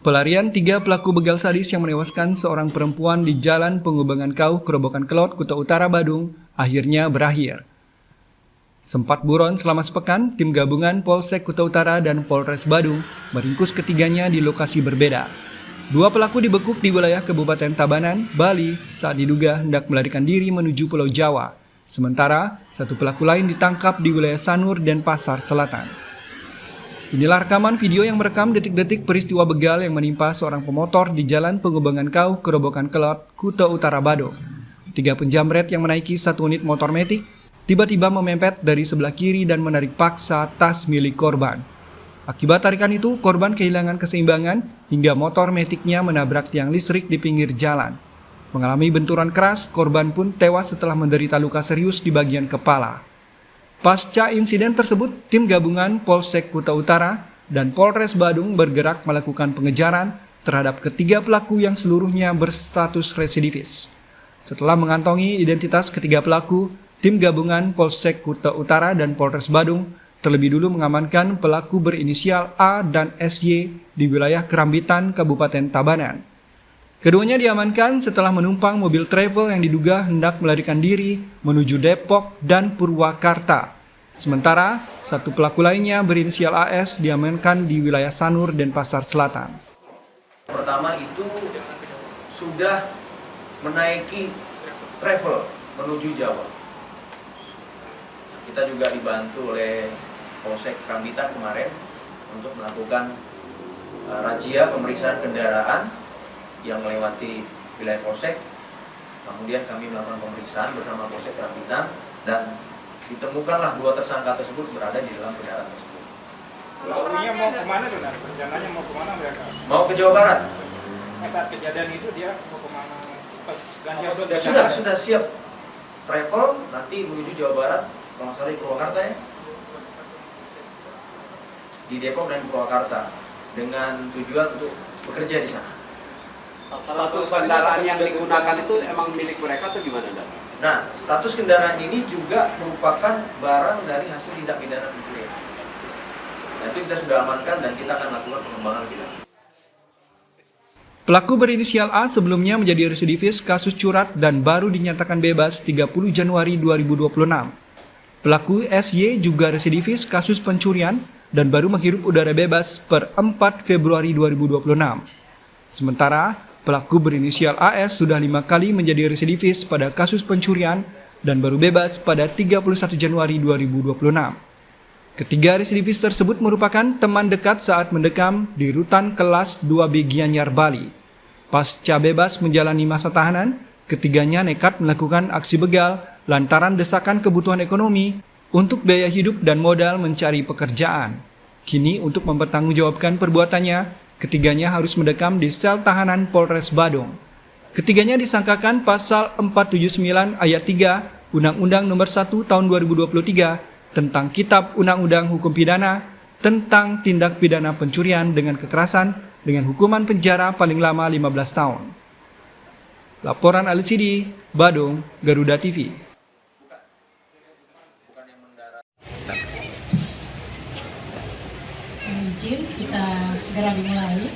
Pelarian 3 pelaku begal sadis yang menewaskan seorang perempuan di Jalan Pengubangan Kau, Kerobokan Kelot, Kuta Utara, Badung, akhirnya berakhir. Sempat buron selama sepekan, tim gabungan Polsek Kuta Utara dan Polres Badung meringkus ketiganya di lokasi berbeda. 2 pelaku dibekuk di wilayah Kabupaten Tabanan, Bali saat diduga hendak melarikan diri menuju Pulau Jawa. Sementara, 1 pelaku lain ditangkap di wilayah Sanur dan Pasar Selatan. Inilah rekaman video yang merekam detik-detik peristiwa begal yang menimpa seorang pemotor di Jalan Pengubangan Kau, Kerobokan Kelot, Kuta Utara, Badung. 3 penjamret yang menaiki 1 unit motor metik tiba-tiba memepet dari sebelah kiri dan menarik paksa tas milik korban. Akibat tarikan itu, korban kehilangan keseimbangan hingga motor metiknya menabrak tiang listrik di pinggir jalan. Mengalami benturan keras, korban pun tewas setelah menderita luka serius di bagian kepala. Pasca insiden tersebut, tim gabungan Polsek Kuta Utara dan Polres Badung bergerak melakukan pengejaran terhadap ketiga pelaku yang seluruhnya berstatus residivis. Setelah mengantongi identitas ketiga pelaku, tim gabungan Polsek Kuta Utara dan Polres Badung terlebih dulu mengamankan pelaku berinisial A dan SY di wilayah Kerambitan, Kabupaten Tabanan. Keduanya diamankan setelah menumpang mobil travel yang diduga hendak melarikan diri menuju Depok dan Purwakarta. Sementara, 1 pelaku lainnya berinisial AS diamankan di wilayah Sanur dan Pasar Selatan. Pertama itu sudah menaiki travel menuju Jawa. Kita juga dibantu oleh Polsek Kerambitan kemarin untuk melakukan razia pemeriksaan kendaraan yang melewati wilayah Polsek. Kemudian kami melakukan pemeriksaan bersama Polsek Kerambitan dan ditemukanlah 2 tersangka tersebut berada di dalam kendaraan tersebut. Pelakunya mau kemana, Donar? Rencananya mau kemana mereka? Mau ke Jawa Barat. Saat kejadian itu dia mau kemana? Sudah siap travel nanti menuju Jawa Barat, kalau nggak salah di Purwakarta ya. Di Depok dan Purwakarta dengan tujuan untuk bekerja di sana. Status kendaraan yang digunakan itu emang milik mereka atau gimana? Nah, status kendaraan ini juga merupakan barang dari hasil tindak pidana pencurian. Itu kita sudah amankan dan kita akan lakukan pengembangan lebih lanjut. Pelaku berinisial A sebelumnya menjadi residivis kasus curat dan baru dinyatakan bebas 30 Januari 2026. Pelaku SY juga residivis kasus pencurian dan baru menghirup udara bebas per 4 Februari 2026. Sementara, pelaku berinisial AS sudah 5 kali menjadi residivis pada kasus pencurian dan baru bebas pada 31 Januari 2026. Ketiga residivis tersebut merupakan teman dekat saat mendekam di rutan kelas 2B Gianyar, Bali. Pasca bebas menjalani masa tahanan, ketiganya nekat melakukan aksi begal lantaran desakan kebutuhan ekonomi untuk biaya hidup dan modal mencari pekerjaan. Kini untuk mempertanggungjawabkan perbuatannya, ketiganya harus mendekam di sel tahanan Polres Badung. Ketiganya disangkakan pasal 479 ayat 3 Undang-Undang Nomor 1 Tahun 2023 tentang Kitab Undang-Undang Hukum Pidana tentang tindak pidana pencurian dengan kekerasan dengan hukuman penjara paling lama 15 tahun. Laporan LCD, Badung, Garuda TV. Izin kita segera dimulai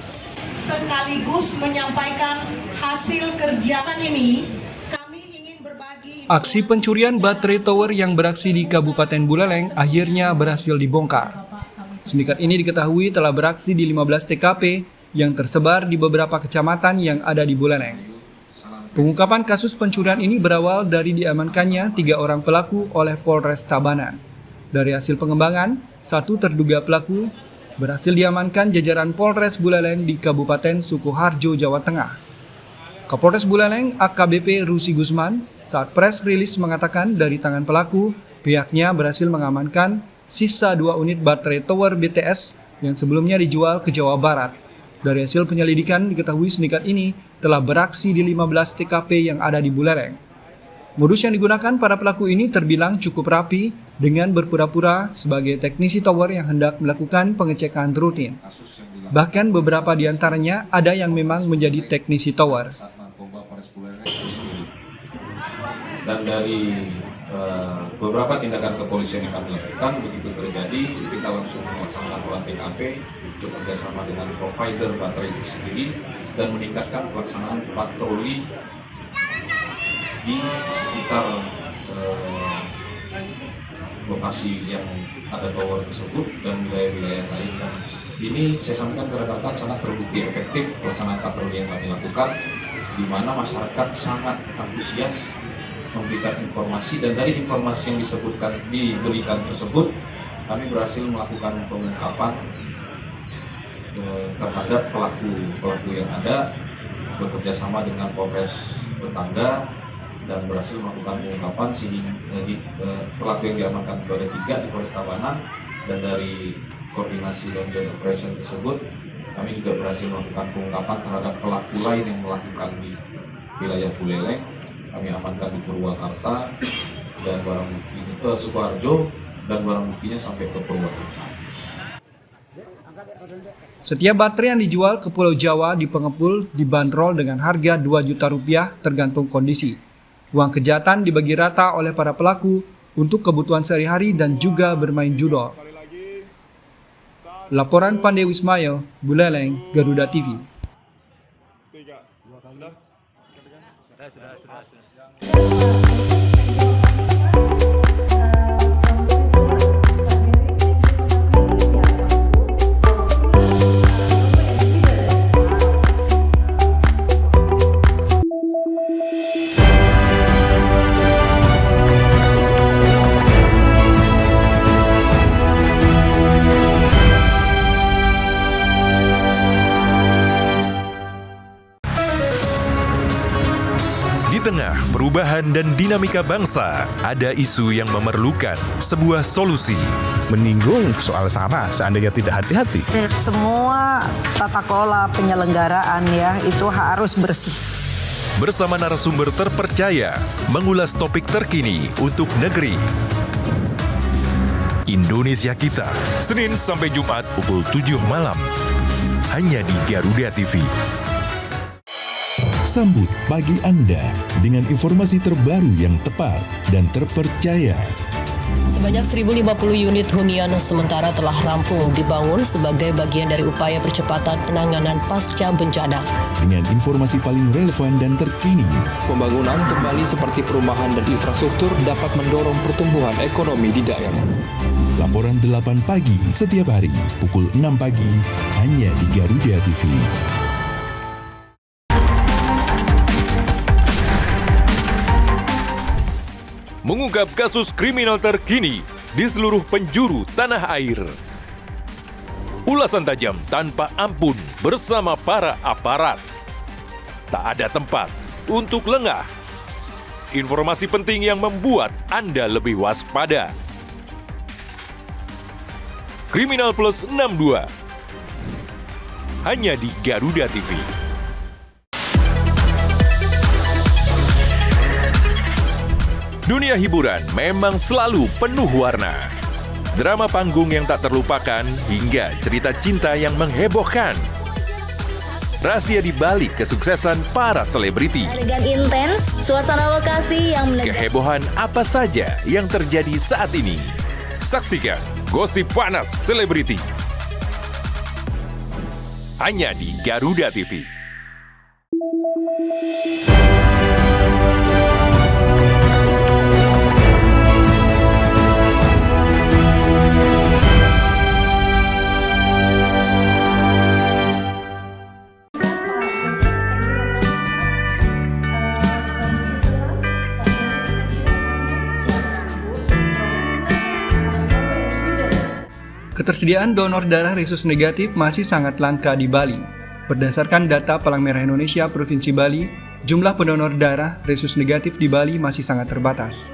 sekaligus menyampaikan hasil kerjaan ini. Kami ingin berbagi Aksi pencurian baterai tower yang beraksi di Kabupaten Buleleng akhirnya berhasil dibongkar. Sindikat ini diketahui telah beraksi di 15 TKP yang tersebar di beberapa kecamatan yang ada di Buleleng. Pengungkapan kasus pencurian ini berawal dari diamankannya 3 orang pelaku oleh Polres Tabanan. Dari hasil pengembangan, 1 terduga pelaku berhasil diamankan jajaran Polres Buleleng di Kabupaten Sukoharjo, Jawa Tengah. Kapolres Buleleng AKBP Rusi Gusman saat press release mengatakan dari tangan pelaku, pihaknya berhasil mengamankan sisa 2 unit baterai tower BTS yang sebelumnya dijual ke Jawa Barat. Dari hasil penyelidikan diketahui sindikat ini telah beraksi di 15 TKP yang ada di Buleleng. Modus yang digunakan para pelaku ini terbilang cukup rapi dengan berpura-pura sebagai teknisi tower yang hendak melakukan pengecekan rutin. Bahkan beberapa di antaranya ada yang memang menjadi teknisi tower. Dan dari beberapa tindakan kepolisian yang kami lakukan, begitu terjadi, kita langsung melaksanakan olah TKP bekerjasama dengan provider baterai itu sendiri dan meningkatkan pelaksanaan patroli di sekitar lokasi yang ada tower tersebut dan wilayah-wilayah lain. Dan ini saya sampaikan ke rekan-rekan sangat terbukti efektif pelaksanaan patroli yang kami lakukan, di mana masyarakat sangat antusias memberikan informasi, dan dari informasi yang diberikan tersebut kami berhasil melakukan pengungkapan terhadap pelaku yang ada, bekerja sama dengan Polres tetangga dan berhasil melakukan pengungkapan sehingga pelaku yang diamankan itu ada 3 di Polres Tabanan, dan dari koordinasi dan joint operation tersebut kami juga berhasil melakukan pengungkapan terhadap pelaku lain yang melakukan di wilayah Buleleng. Kami amankan di Purwakarta dan barang buktinya ke Sukoharjo dan barang buktinya sampai ke Purwakarta. Setiap baterai yang dijual ke Pulau Jawa di pengepul dibanderol dengan harga 2 juta rupiah tergantung kondisi. Uang kejahatan dibagi rata oleh para pelaku untuk kebutuhan sehari-hari dan juga bermain judol. Laporan Pandey Wismayo, Buleleng, Garuda TV. Di tengah perubahan dan dinamika bangsa, ada isu yang memerlukan sebuah solusi. Menyinggung soal SARA seandainya tidak hati-hati. Semua tata kelola penyelenggaraan ya itu harus bersih. Bersama narasumber terpercaya, mengulas topik terkini untuk negeri. Indonesia Kita, Senin sampai Jumat pukul 7 malam. Hanya di Garuda TV. Sambut pagi Anda dengan informasi terbaru yang tepat dan terpercaya. Sebanyak 1.050 unit hunian sementara telah rampung dibangun sebagai bagian dari upaya percepatan penanganan pasca bencana. Dengan informasi paling relevan dan terkini. Pembangunan kembali seperti perumahan dan infrastruktur dapat mendorong pertumbuhan ekonomi di daerah. Laporan 8 pagi setiap hari pukul 6 pagi hanya di Garuda TV. Mengungkap kasus kriminal terkini di seluruh penjuru tanah air. Ulasan tajam tanpa ampun bersama para aparat. Tak ada tempat untuk lengah. Informasi penting yang membuat Anda lebih waspada. Kriminal Plus 62. Hanya di Garuda TV. Dunia hiburan memang selalu penuh warna. Drama panggung yang tak terlupakan hingga cerita cinta yang menghebohkan. Rahasia di balik kesuksesan para selebriti. Elegan intens, suasana lokasi yang Kehebohan apa saja yang terjadi saat ini. Saksikan Gosip Panas Selebriti. Hanya di Garuda TV. Ketersediaan donor darah resus negatif masih sangat langka di Bali. Berdasarkan data Palang Merah Indonesia Provinsi Bali, jumlah pendonor darah resus negatif di Bali masih sangat terbatas.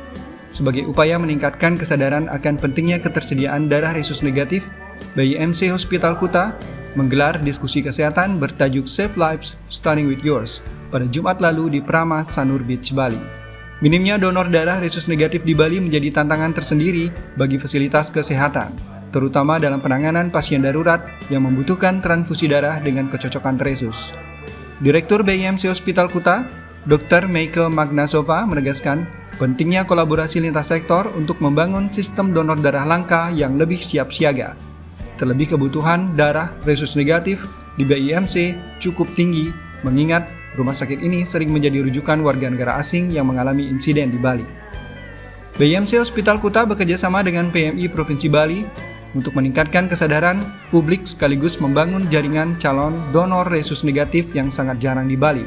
Sebagai upaya meningkatkan kesadaran akan pentingnya ketersediaan darah resus negatif, BIMC Hospital Kuta menggelar diskusi kesehatan bertajuk Save Lives Starting with Yours pada Jumat lalu di Prama Sanur Beach, Bali. Minimnya donor darah resus negatif di Bali menjadi tantangan tersendiri bagi fasilitas kesehatan, terutama dalam penanganan pasien darurat yang membutuhkan transfusi darah dengan kecocokan resus. Direktur BIMC Hospital Kuta, Dr. Meike Magnasova menegaskan pentingnya kolaborasi lintas sektor untuk membangun sistem donor darah langka yang lebih siap siaga. Terlebih kebutuhan darah resus negatif di BIMC cukup tinggi, mengingat rumah sakit ini sering menjadi rujukan warga negara asing yang mengalami insiden di Bali. BIMC Hospital Kuta bekerjasama dengan PMI Provinsi Bali untuk meningkatkan kesadaran publik sekaligus membangun jaringan calon donor resus negatif yang sangat jarang di Bali.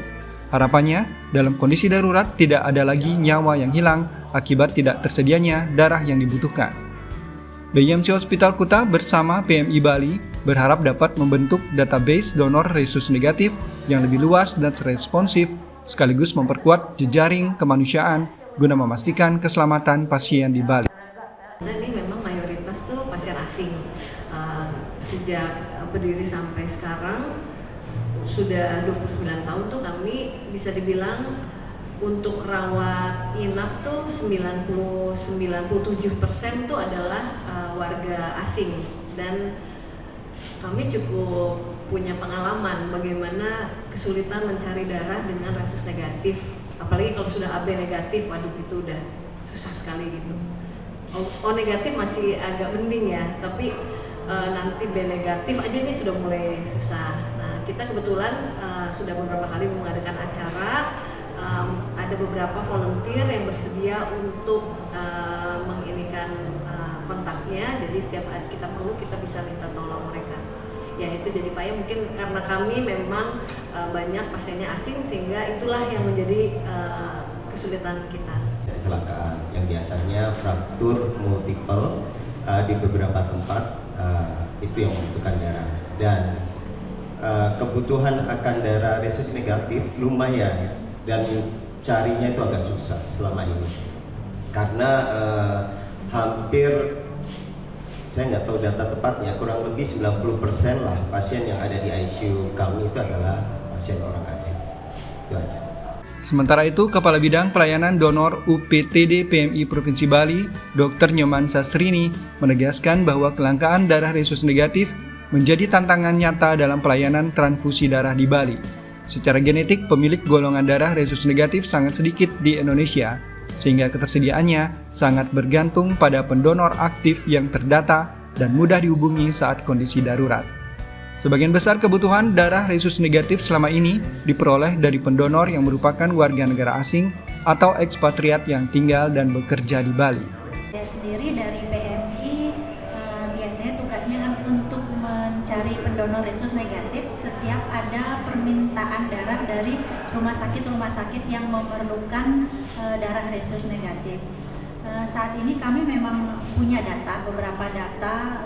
Harapannya, dalam kondisi darurat tidak ada lagi nyawa yang hilang akibat tidak tersedianya darah yang dibutuhkan. BIMC Hospital Kuta bersama PMI Bali berharap dapat membentuk database donor resus negatif yang lebih luas dan responsif, sekaligus memperkuat jejaring kemanusiaan guna memastikan keselamatan pasien di Bali. Ini memang mayoritas tuh pasien asing. Sejak berdiri sampai sekarang sudah 29 tahun tuh kami bisa dibilang untuk rawat inap tuh 97% tuh adalah warga asing, dan kami cukup punya pengalaman bagaimana kesulitan mencari darah dengan resus negatif, apalagi kalau sudah AB negatif, waduh itu udah susah sekali gitu. O negatif masih agak mending ya, tapi nanti B negatif aja ini sudah mulai susah. Nah, kita kebetulan sudah beberapa kali mengadakan acara, ada beberapa volunteer yang bersedia untuk menginikan kontaknya, jadi setiap kita perlu kita bisa minta tolong mereka. Ya itu jadi Pak ya, mungkin karena kami memang banyak pasiennya asing sehingga itulah yang menjadi kesulitan kita. Kecelakaan yang biasanya fraktur multiple di beberapa tempat itu yang membutuhkan darah, dan kebutuhan akan darah resus negatif lumayan dan carinya itu agak susah selama ini karena hampir, saya nggak tahu data tepatnya, kurang lebih 90% lah pasien yang ada di ICU kami itu adalah pasien orang asing. Itu aja. Sementara itu, Kepala Bidang Pelayanan Donor UPTD PMI Provinsi Bali, Dr. Nyoman Sastrini, menegaskan bahwa kelangkaan darah resus negatif menjadi tantangan nyata dalam pelayanan transfusi darah di Bali. Secara genetik, pemilik golongan darah resus negatif sangat sedikit di Indonesia, sehingga ketersediaannya sangat bergantung pada pendonor aktif yang terdata dan mudah dihubungi saat kondisi darurat. Sebagian besar kebutuhan darah resus negatif selama ini diperoleh dari pendonor yang merupakan warga negara asing atau ekspatriat yang tinggal dan bekerja di Bali. Saya sendiri dari PMI biasanya tugasnya kan untuk mencari pendonor resus negatif setiap ada permintaan darah dari rumah sakit yang memerlukan darah resus negatif. Saat ini kami memang punya data, beberapa data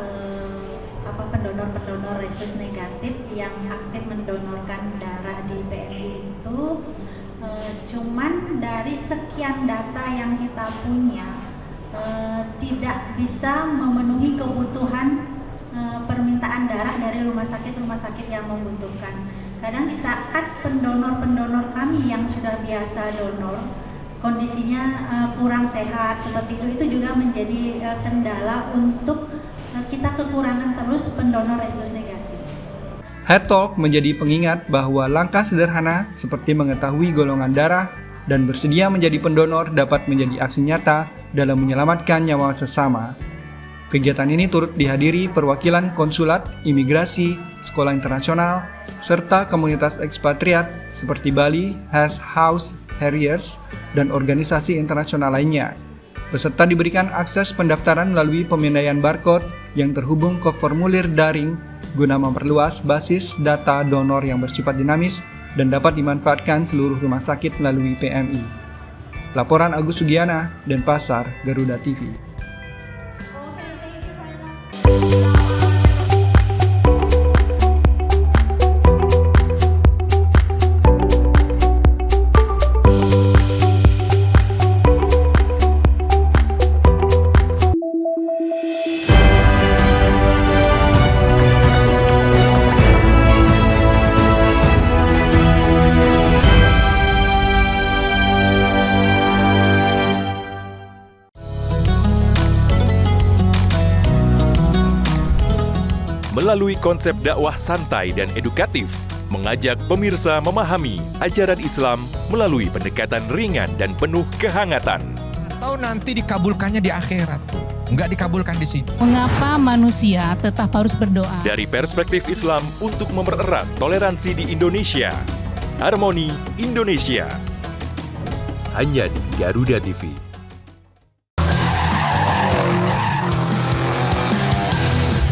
pendonor-pendonor resus negatif yang aktif mendonorkan darah di PMI itu, cuman dari sekian data yang kita punya tidak bisa memenuhi kebutuhan permintaan darah dari rumah sakit yang membutuhkan. Kadang di saat pendonor-pendonor kami yang sudah biasa donor kondisinya kurang sehat seperti itu juga menjadi kendala untuk kita kekurangan terus pendonor resus negatif. Head Talk menjadi pengingat bahwa langkah sederhana seperti mengetahui golongan darah dan bersedia menjadi pendonor dapat menjadi aksi nyata dalam menyelamatkan nyawa sesama. Kegiatan ini turut dihadiri perwakilan konsulat, imigrasi, sekolah internasional, serta komunitas ekspatriat seperti Bali House Harriers dan organisasi internasional lainnya. Peserta diberikan akses pendaftaran melalui pemindaian barcode yang terhubung ke formulir daring guna memperluas basis data donor yang bersifat dinamis dan dapat dimanfaatkan seluruh rumah sakit melalui PMI. Laporan Agus Sugiana, Denpasar, Garuda TV. melalui konsep dakwah santai dan edukatif, mengajak pemirsa memahami ajaran Islam melalui pendekatan ringan dan penuh kehangatan. Atau nanti dikabulkannya di akhirat, nggak dikabulkan di sini. Mengapa manusia tetap harus berdoa? Dari perspektif Islam untuk mempererat toleransi di Indonesia, Harmoni Indonesia. Hanya di Garuda TV.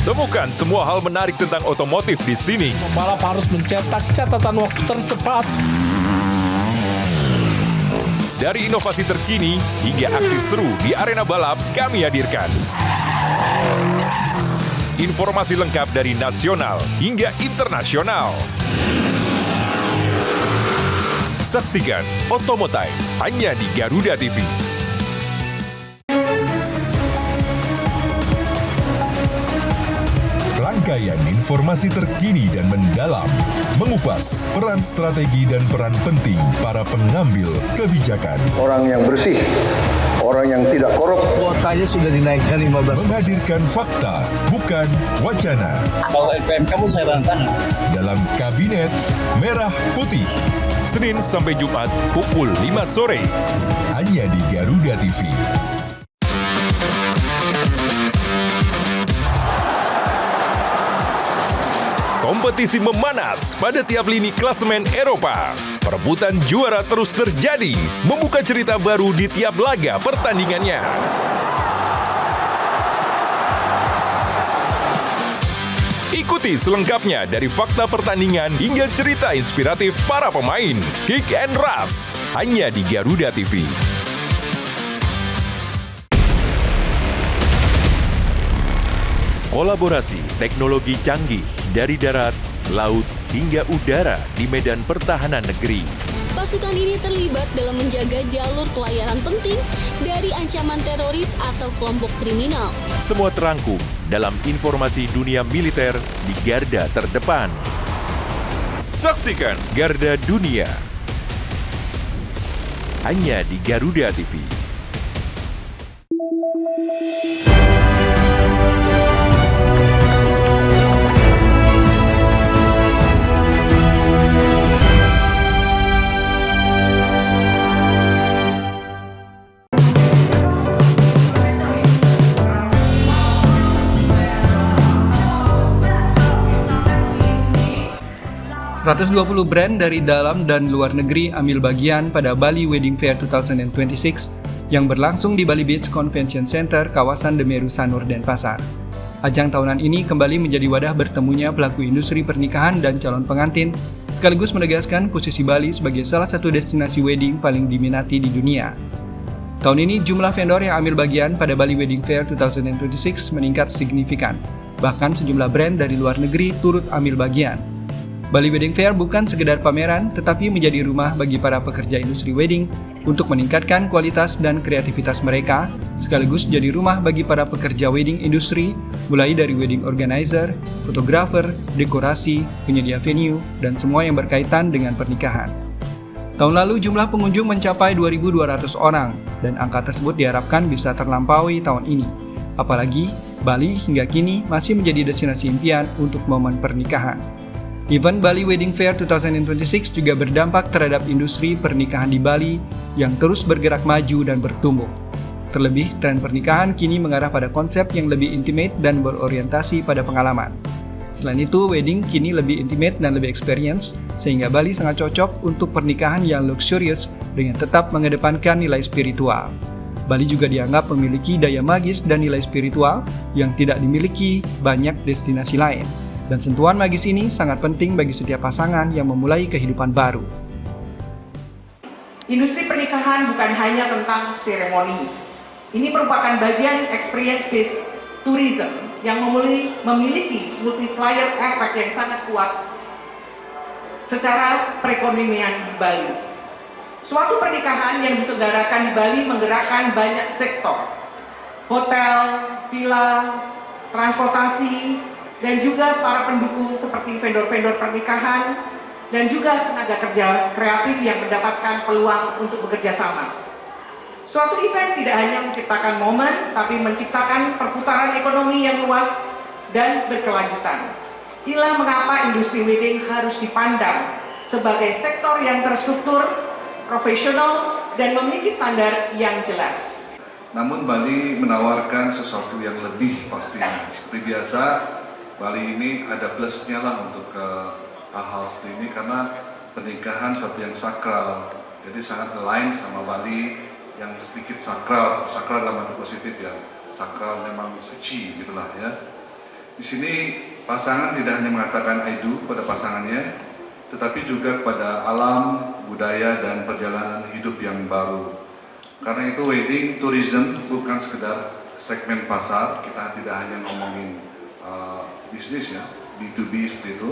Temukan semua hal menarik tentang otomotif di sini. Pembalap harus mencetak catatan waktu tercepat. Dari inovasi terkini hingga aksi seru di arena balap kami hadirkan. Informasi lengkap dari nasional hingga internasional. Saksikan Otomotive hanya di Garuda TV. Rangkaian informasi terkini dan mendalam, mengupas peran strategi dan peran penting para pengambil kebijakan. Orang yang bersih, orang yang tidak korup. Kuotanya sudah dinaikkan 15%. Menghadirkan fakta, bukan wacana. Kalau LPMK pun saya tantang. Dalam Kabinet Merah Putih. Senin sampai Jumat pukul 5 sore. Hanya di Garuda TV. Kompetisi memanas pada tiap lini klasemen Eropa. Perebutan juara terus terjadi, membuka cerita baru di tiap laga pertandingannya. Ikuti selengkapnya dari fakta pertandingan hingga cerita inspiratif para pemain. Kick and Rush, hanya di Garuda TV. Kolaborasi teknologi canggih dari darat, laut, hingga udara di medan pertahanan negeri. Pasukan ini terlibat dalam menjaga jalur pelayaran penting dari ancaman teroris atau kelompok kriminal. Semua terangkum dalam informasi dunia militer di garda terdepan. Saksikan Garda Dunia hanya di Garuda TV. ...120 brand dari dalam dan luar negeri ambil bagian pada Bali Wedding Fair 2026 yang berlangsung di Bali Beach Convention Center, kawasan Demeru Sanur, Denpasar. Ajang tahunan ini kembali menjadi wadah bertemunya pelaku industri pernikahan dan calon pengantin, sekaligus menegaskan posisi Bali sebagai salah satu destinasi wedding paling diminati di dunia. Tahun ini jumlah vendor yang ambil bagian pada Bali Wedding Fair 2026 meningkat signifikan, bahkan sejumlah brand dari luar negeri turut ambil bagian. Bali Wedding Fair bukan sekedar pameran, tetapi menjadi rumah bagi para pekerja industri wedding untuk meningkatkan kualitas dan kreativitas mereka, sekaligus jadi rumah bagi para pekerja wedding industri, mulai dari wedding organizer, fotografer, dekorasi, penyedia venue, dan semua yang berkaitan dengan pernikahan. Tahun lalu jumlah pengunjung mencapai 2.200 orang, dan angka tersebut diharapkan bisa terlampaui tahun ini. Apalagi, Bali hingga kini masih menjadi destinasi impian untuk momen pernikahan. Event Bali Wedding Fair 2026 juga berdampak terhadap industri pernikahan di Bali yang terus bergerak maju dan bertumbuh. Terlebih, tren pernikahan kini mengarah pada konsep yang lebih intimate dan berorientasi pada pengalaman. Selain itu, wedding kini lebih intimate dan lebih experience, sehingga Bali sangat cocok untuk pernikahan yang luxurious dengan tetap mengedepankan nilai spiritual. Bali juga dianggap memiliki daya magis dan nilai spiritual yang tidak dimiliki banyak destinasi lain. Dan sentuhan magis ini sangat penting bagi setiap pasangan yang memulai kehidupan baru. Industri pernikahan bukan hanya tentang seremoni. Ini merupakan bagian experience-based tourism yang memiliki multiplier effect yang sangat kuat secara perekonomian di Bali. Suatu pernikahan yang diselenggarakan di Bali menggerakkan banyak sektor. Hotel, villa, transportasi, dan juga para pendukung seperti vendor-vendor pernikahan dan juga tenaga kerja kreatif yang mendapatkan peluang untuk bekerja sama. Suatu event tidak hanya menciptakan momen, tapi menciptakan perputaran ekonomi yang luas dan berkelanjutan. Inilah mengapa industri wedding harus dipandang sebagai sektor yang terstruktur, profesional, dan memiliki standar yang jelas. Namun Bali menawarkan sesuatu yang lebih pastinya. Seperti biasa, Bali ini ada plusnya lah untuk hal-hal seperti ini karena pernikahan suatu yang sakral. Jadi sangat align sama Bali yang sedikit sakral dalam arti positif ya. Sakral memang suci gitulah ya. Di sini pasangan tidak hanya mengatakan I do pada pasangannya, tetapi juga kepada alam, budaya, dan perjalanan hidup yang baru. Karena itu wedding tourism bukan sekedar segmen pasar, kita tidak hanya ngomongin bisnis ya, B2B seperti itu,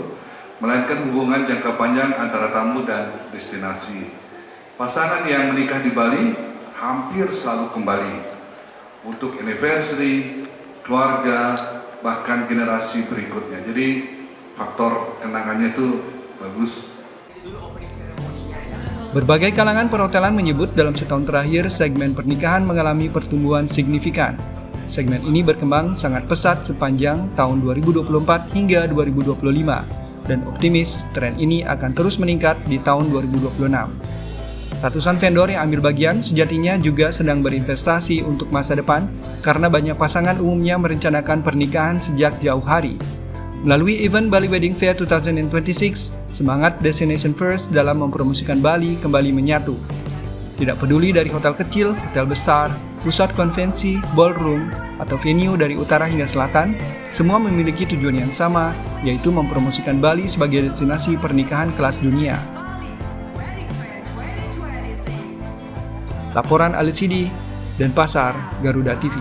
melainkan hubungan jangka panjang antara tamu dan destinasi. Pasangan yang menikah di Bali hampir selalu kembali untuk anniversary, keluarga, bahkan generasi berikutnya. Jadi faktor kenangannya itu bagus. Berbagai kalangan perhotelan menyebut dalam setahun terakhir segmen pernikahan mengalami pertumbuhan signifikan. Segmen ini berkembang sangat pesat sepanjang tahun 2024 hingga 2025 dan optimis tren ini akan terus meningkat di tahun 2026. Ratusan vendor yang ambil bagian sejatinya juga sedang berinvestasi untuk masa depan karena banyak pasangan umumnya merencanakan pernikahan sejak jauh hari. Melalui event Bali Wedding Fair 2026, semangat Destination First dalam mempromosikan Bali kembali menyatu. Tidak peduli dari hotel kecil, hotel besar, pusat konvensi, ballroom, atau venue dari utara hingga selatan, semua memiliki tujuan yang sama, yaitu mempromosikan Bali sebagai destinasi pernikahan kelas dunia. Laporan Alit Sidi, Denpasar, Garuda TV.